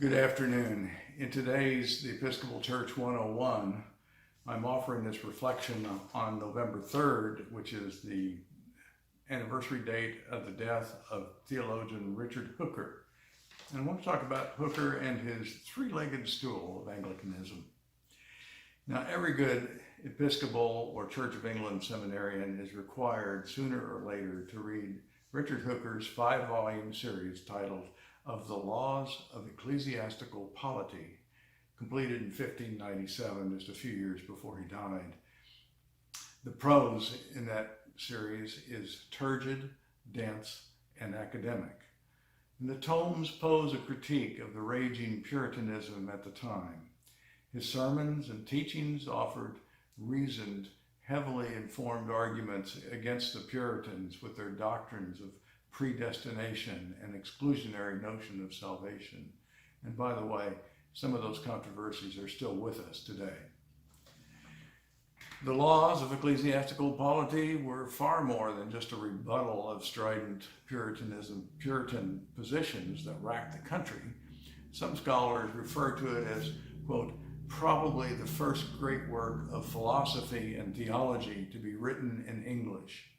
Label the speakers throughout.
Speaker 1: Good afternoon. In today's The Episcopal Church 101, I'm offering this reflection on November 3rd, which is the anniversary date of the death of theologian Richard Hooker. And I want to talk about Hooker and his three-legged stool of Anglicanism. Now, every good Episcopal or Church of England seminarian is required sooner or later to read Richard Hooker's 5-volume series titled Of the Laws of Ecclesiastical Polity, completed in 1597, just a few years before he died. The prose in that series is turgid, dense, and academic. And the tomes pose a critique of the raging Puritanism at the time. His sermons and teachings offered reasoned, heavily informed arguments against the Puritans with their doctrines of predestination and exclusionary notion of salvation. And by the way, some of those controversies are still with us today. The laws of ecclesiastical polity were far more than just a rebuttal of strident Puritan positions that racked the country. Some scholars refer to it as, quote, probably the first great work of philosophy and theology to be written in English.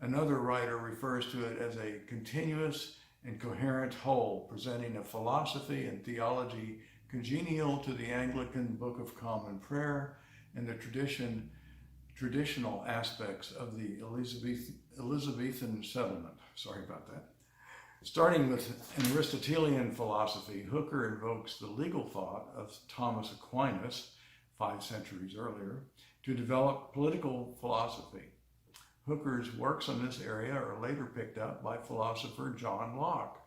Speaker 1: Another writer refers to it as a continuous and coherent whole, presenting a philosophy and theology congenial to the Anglican Book of Common Prayer and the traditional aspects of the Elizabethan settlement. Sorry about that. Starting with an Aristotelian philosophy, Hooker invokes the legal thought of Thomas Aquinas, 5 centuries earlier, to develop political philosophy. Hooker's works on this area are later picked up by philosopher John Locke,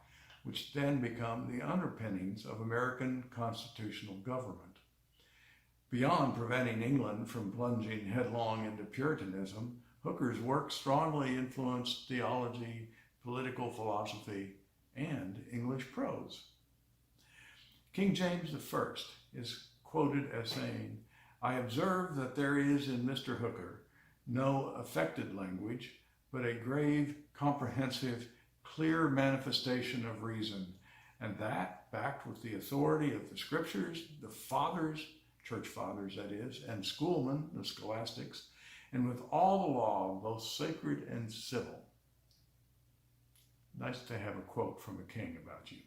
Speaker 1: which then become the underpinnings of American constitutional government. Beyond preventing England from plunging headlong into Puritanism, Hooker's work strongly influenced theology, political philosophy, and English prose. King James I is quoted as saying, "I observe that there is in Mr. Hooker no affected language, but a grave, comprehensive, clear manifestation of reason, and that, backed with the authority of the scriptures, the fathers, church fathers that is, and schoolmen, the scholastics, and with all the law, both sacred and civil." Nice to have a quote from a king about you.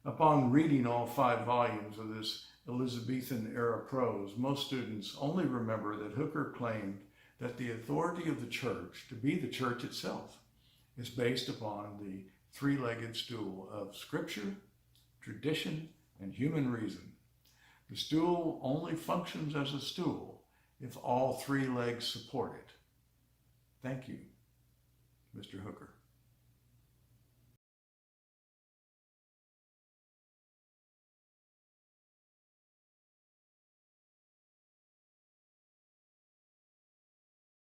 Speaker 1: Upon reading all 5 volumes of this Elizabethan era prose, most students only remember that Hooker claimed that the authority of the church to be the church itself is based upon the three-legged stool of scripture, tradition, and human reason. The stool only functions as a stool if all 3 legs support it. Thank you, Mr. Hooker.